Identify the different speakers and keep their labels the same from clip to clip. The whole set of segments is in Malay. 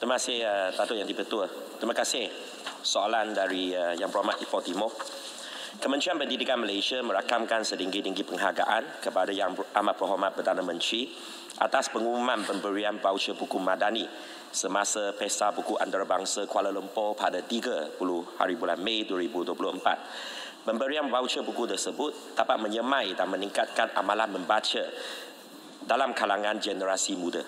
Speaker 1: Terima kasih Datuk Yang di-Pertua. Terima kasih soalan dari Yang Berhormat Ipoh Timur. Kementerian Pendidikan Malaysia merakamkan setinggi-tinggi penghargaan kepada Yang Amat Berhormat Perdana Menteri atas pengumuman pemberian voucher buku madani semasa Pesta Buku Antarabangsa Kuala Lumpur pada 30 hari bulan Mei 2024. Pemberian voucher buku tersebut dapat menyemai dan meningkatkan amalan membaca dalam kalangan generasi muda.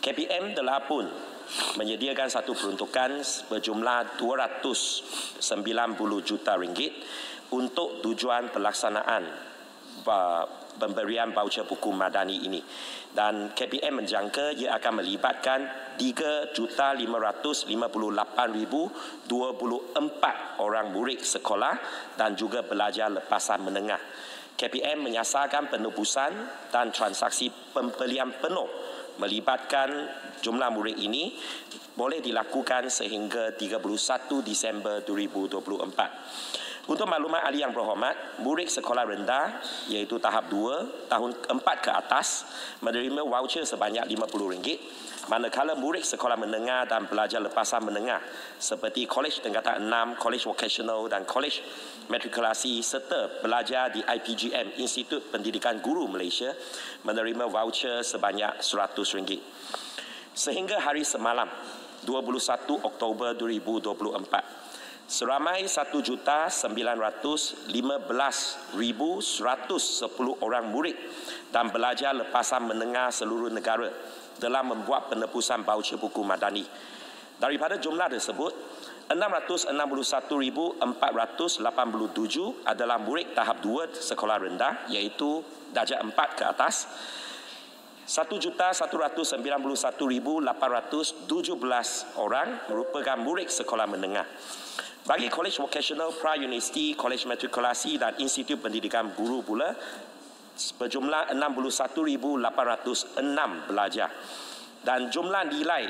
Speaker 1: KPM telah pun menyediakan satu peruntukan berjumlah 290 juta ringgit untuk tujuan pelaksanaan pemberian voucher buku madani ini. Dan KPM menjangka ia akan melibatkan 3,558,024 orang murid sekolah dan juga pelajar lepasan menengah. KPM menyasarkan penebusan dan transaksi pembelian penuh melibatkan jumlah murid ini boleh dilakukan sehingga 31 Disember 2024. Untuk maklumat ahli yang berhormat, murid sekolah rendah iaitu tahap 2, tahun 4 ke atas menerima voucher sebanyak RM50, manakala murid sekolah menengah dan pelajar lepasan menengah seperti Kolej Tingkatan 6, Kolej Vocational dan Kolej Matrikulasi serta pelajar di IPGM, Institut Pendidikan Guru Malaysia menerima voucher sebanyak RM100. Sehingga hari semalam, 21 Oktober 2024, seramai 1,915,110 orang murid dan pelajar lepasan menengah seluruh negara telah membuat penebusan voucher buku madani. Daripada jumlah tersebut, 661,487 adalah murid tahap 2 sekolah rendah iaitu darjah 4 ke atas. 1,191,817 orang merupakan murid sekolah menengah. Bagi Kolej Vocational, Pra-Universiti, Kolej Matrikulasi dan Institut Pendidikan Guru pula berjumlah 61,806 pelajar. Dan jumlah nilai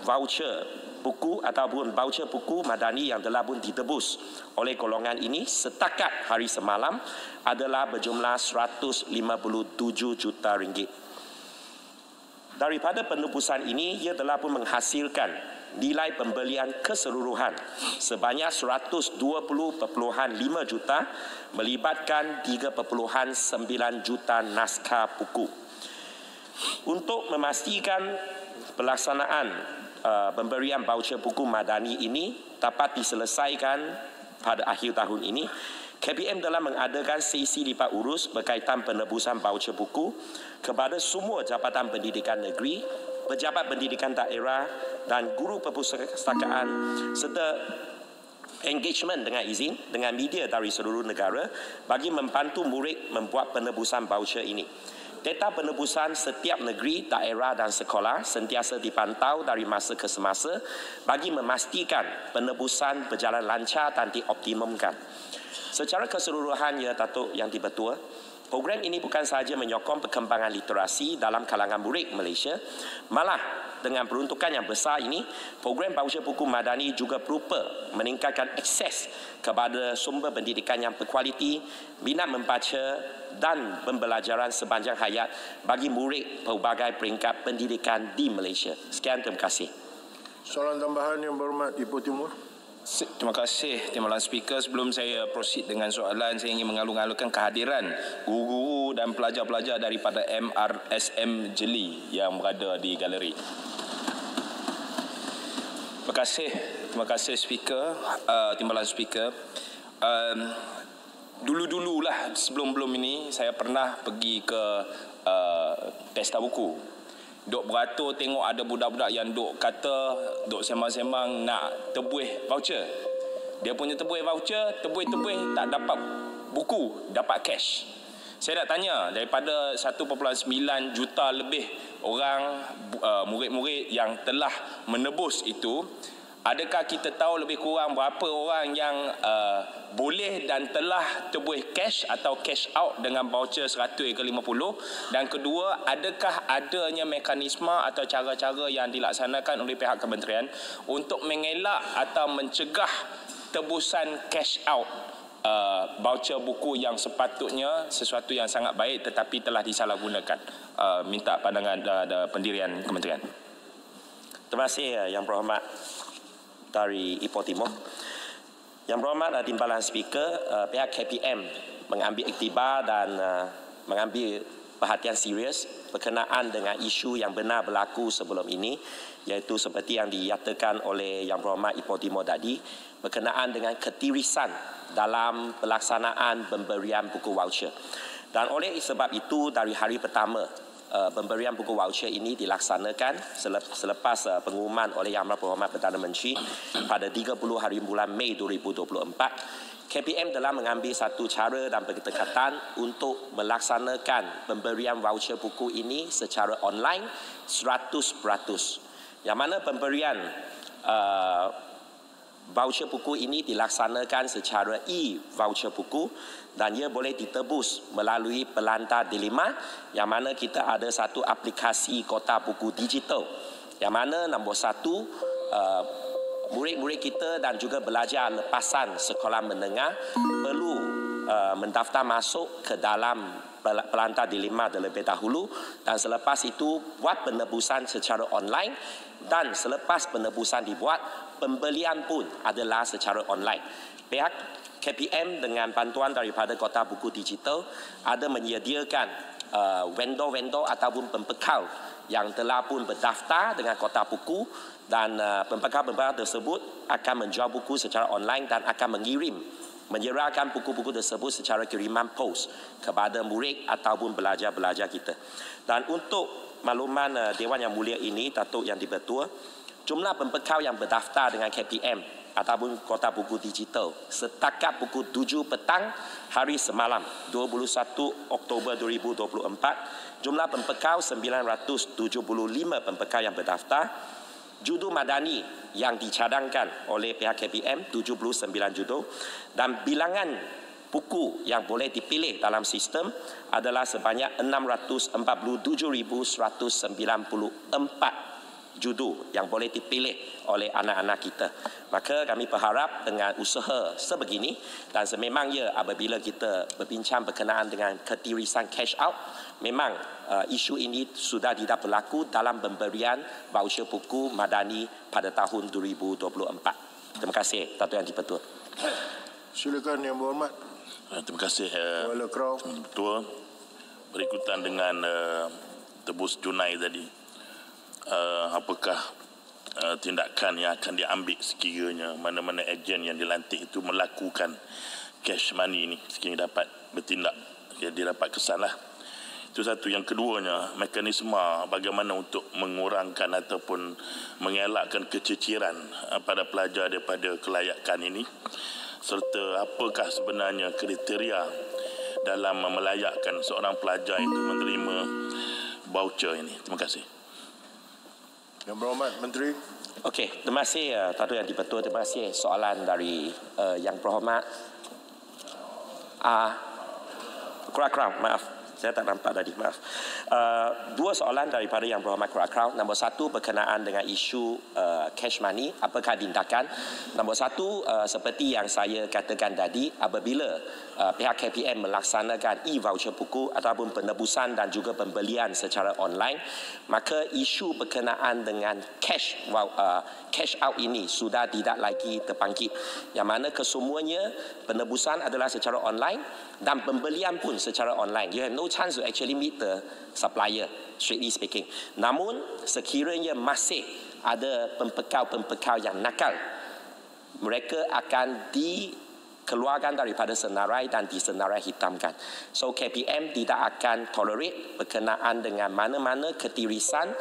Speaker 1: voucher buku ataupun voucher buku madani yang telah pun ditebus oleh golongan ini setakat hari semalam adalah berjumlah RM157 juta. Daripada penebusan ini, ia telah pun menghasilkan nilai pembelian keseluruhan sebanyak 120.5 juta melibatkan 3.9 juta naskah buku. Untuk memastikan pelaksanaan pemberian voucher buku madani ini dapat diselesaikan pada akhir tahun ini, KPM telah mengadakan sesi lipat urus berkaitan penebusan voucher buku kepada semua Jabatan Pendidikan Negeri, pejabat pendidikan daerah dan guru perpustakaan serta engagement dengan izin dengan media dari seluruh negara bagi membantu murid membuat penebusan voucher ini. Data penebusan setiap negeri, daerah dan sekolah sentiasa dipantau dari masa ke semasa bagi memastikan penebusan berjalan lancar dan dioptimumkan. Secara keseluruhan, ya Datuk Yang di-Pertua, program ini bukan sahaja menyokong perkembangan literasi dalam kalangan murid Malaysia, malah dengan peruntukan yang besar ini, program voucher buku madani juga berupa meningkatkan akses kepada sumber pendidikan yang berkualiti, minat membaca dan pembelajaran sepanjang hayat bagi murid pelbagai peringkat pendidikan di Malaysia. Sekian, terima kasih.
Speaker 2: Soalan tambahan Yang Berhormat Ipoh Timur.
Speaker 3: Terima kasih Timbalan Speaker. Sebelum saya proceed dengan soalan, saya ingin mengalung-alungkan kehadiran guru-guru dan pelajar-pelajar daripada MRSM Jeli yang berada di galeri. Terima kasih Speaker, Timbalan Speaker. Dulu-dululah sebelum ini saya pernah pergi ke pesta buku. Duk beratur tengok ada budak-budak yang duk kata, duk semang-semang nak tebuih voucher. Dia punya tebuih voucher, tebuih tak dapat buku, dapat cash. Saya nak tanya, daripada 1.9 juta lebih orang murid-murid yang telah menebus itu, adakah kita tahu lebih kurang berapa orang yang boleh dan telah terbuih cash atau cash out dengan voucher 100 ke 50? Dan kedua, adakah adanya mekanisme atau cara-cara yang dilaksanakan oleh pihak kementerian untuk mengelak atau mencegah tebusan cash out voucher buku yang sepatutnya sesuatu yang sangat baik tetapi telah disalahgunakan? Minta pandangan pendirian kementerian.
Speaker 1: Terima kasih Yang Berhormat dari Ipoh Timur. Yang Berhormat Timbalan Speaker, pihak KPM mengambil iktibar dan mengambil perhatian serius berkenaan dengan isu yang benar berlaku sebelum ini, iaitu seperti yang dinyatakan oleh Yang Berhormat Ipoh Timur tadi berkenaan dengan ketirisan dalam pelaksanaan pemberian buku voucher. Dan oleh sebab itu dari hari pertama pemberian buku voucher ini dilaksanakan selepas pengumuman oleh Yang Berhormat Perdana Menteri pada 30 hari bulan Mei 2024, KPM telah mengambil satu cara dan pendekatan untuk melaksanakan pemberian voucher buku ini secara online 100%. Yang mana pemberian voucher buku ini dilaksanakan secara e-voucher buku dan ia boleh ditebus melalui pelantar Dilema, yang mana kita ada satu aplikasi Kota Buku Digital, yang mana nombor satu, murid-murid kita dan juga belajar lepasan sekolah menengah perlu mendaftar masuk ke dalam pelantar Dilema terlebih dahulu, dan selepas itu buat penebusan secara online, dan selepas penebusan dibuat, pembelian pun adalah secara online. Pihak KPM dengan bantuan daripada Kota Buku Digital ada menyediakan vendor-vendor ataupun pembekal yang telah pun berdaftar dengan Kota Buku, dan pembekal-pembekal tersebut akan menjual buku secara online dan akan menyerahkan buku-buku tersebut secara kiriman pos kepada murid ataupun pelajar-pelajar kita. Dan untuk makluman Dewan Yang Mulia ini, Datuk Yang Dipertua, jumlah pembekal yang berdaftar dengan KPM ataupun Kota Buku Digital setakat pukul 7 petang hari semalam 21 Oktober 2024, jumlah pembekal 975 pembekal yang berdaftar. Judul madani yang dicadangkan oleh pihak KPM 79 judul, dan bilangan buku yang boleh dipilih dalam sistem adalah sebanyak 647,194 judul yang boleh dipilih oleh anak-anak kita. Maka kami berharap dengan usaha sebegini, dan sememangnya apabila kita berbincang berkenaan dengan ketirisan cash out, memang isu ini sudah tidak berlaku dalam pemberian voucher buku madani pada tahun 2024. Terima kasih Datuk Yang Dipertua.
Speaker 2: Silakan Yang Berhormat.
Speaker 4: Terima kasih
Speaker 2: Kepala Kraw.
Speaker 4: Ketua. Berikutan dengan tebus Junai tadi, apakah tindakan yang akan diambil sekiranya mana-mana ejen yang dilantik itu melakukan cash money ini sekiranya dapat bertindak, dia dapat kesan lah. Itu satu. Yang keduanya, mekanisme bagaimana untuk mengurangkan ataupun mengelakkan keciciran pada pelajar daripada kelayakan ini, serta apakah sebenarnya kriteria dalam melayakkan seorang pelajar itu menerima voucher ini. Terima kasih.
Speaker 2: Yang Berhormat Menteri.
Speaker 1: Okey, terima kasih Datuk Yang Dipertua. Terima kasih soalan dari Yang Berhormat Crown. Maaf, saya tak nampak tadi, maaf. Dua soalan daripada Yang Berhormat Crown. Nombor satu berkenaan dengan isu cash money, apakah tindakan. Nombor satu, seperti yang saya katakan tadi, apabila pihak KPM melaksanakan e-voucher buku ataupun penebusan dan juga pembelian secara online, maka isu berkenaan dengan cash out ini sudah tidak lagi terbangkit, yang mana kesemuanya penebusan adalah secara online dan pembelian pun secara online. You have no chance to actually meet the supplier, strictly speaking. Namun sekiranya masih ada pembekal-pembekal yang nakal, mereka akan dikeluarkan daripada senarai dan disenarai hitamkan. So KPM tidak akan tolerate berkenaan dengan mana-mana ketirisan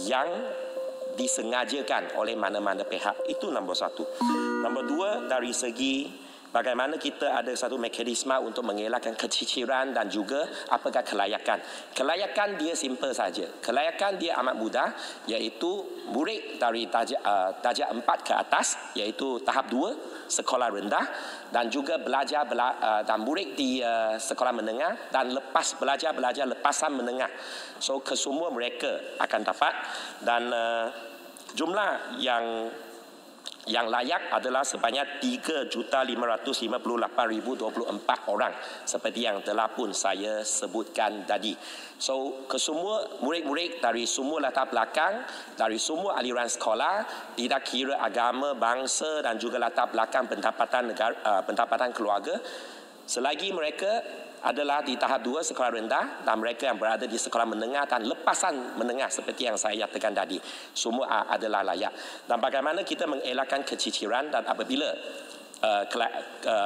Speaker 1: yang disengajakan oleh mana-mana pihak. Itu nombor satu. Nombor dua, dari segi bagaimana kita ada satu mekanisme untuk mengelakkan keciciran dan juga apakah kelayakan. Kelayakan dia simple saja. Kelayakan dia amat mudah, iaitu murid dari darjah 4 ke atas, iaitu tahap 2 sekolah rendah, dan juga belajar dan murid di sekolah menengah, dan lepas belajar lepasan menengah. So kesemua mereka akan dapat, dan jumlah yang Yang layak adalah sebanyak 3,558,024 orang seperti yang telah pun saya sebutkan tadi. So, kesemua murid-murid dari semua latar belakang, dari semua aliran sekolah, tidak kira agama, bangsa dan juga latar belakang pendapatan keluarga, selagi mereka adalah di tahap 2 sekolah rendah dan mereka yang berada di sekolah menengah dan lepasan menengah seperti yang saya nyatakan tadi, semua adalah layak. Dan bagaimana kita mengelakkan keciciran, dan apabila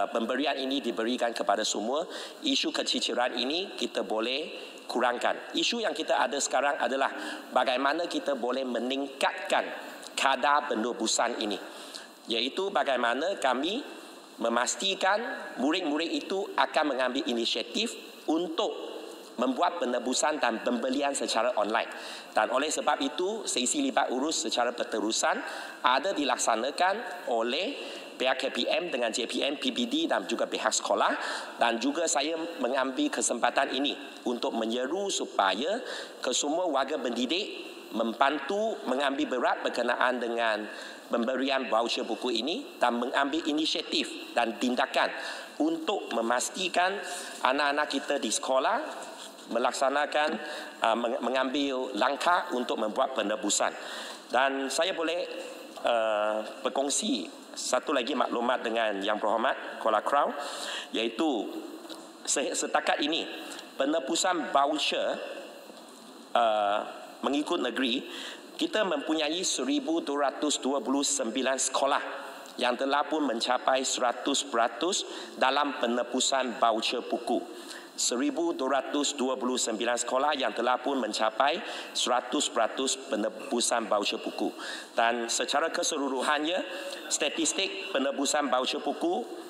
Speaker 1: pemberian ini diberikan kepada semua, isu keciciran ini kita boleh kurangkan. Isu yang kita ada sekarang adalah bagaimana kita boleh meningkatkan kadar penebusan ini, iaitu bagaimana kami memastikan murid-murid itu akan mengambil inisiatif untuk membuat penebusan dan pembelian secara online. Dan oleh sebab itu, sesi libat urus secara berterusan ada dilaksanakan oleh pihak KPM dengan JPM, PBD dan juga pihak sekolah. Dan juga saya mengambil kesempatan ini untuk menyeru supaya kesemua warga pendidik membantu mengambil berat berkenaan dengan pemberian voucher buku ini dan mengambil inisiatif dan tindakan untuk memastikan anak-anak kita di sekolah melaksanakan mengambil langkah untuk membuat penebusan. Dan saya boleh berkongsi satu lagi maklumat dengan Yang Berhormat Kuala Krau, iaitu setakat ini penebusan voucher mengikut negeri, kita mempunyai 1,229 sekolah yang telah pun mencapai 100% dalam penebusan voucher buku. 1,229 sekolah yang telah pun mencapai 100% penebusan voucher buku. Dan secara keseluruhannya, statistik penebusan voucher buku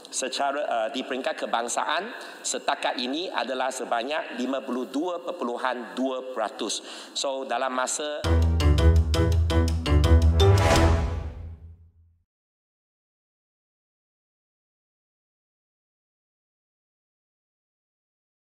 Speaker 1: secara di peringkat kebangsaan setakat ini adalah sebanyak 52.2%. So dalam masa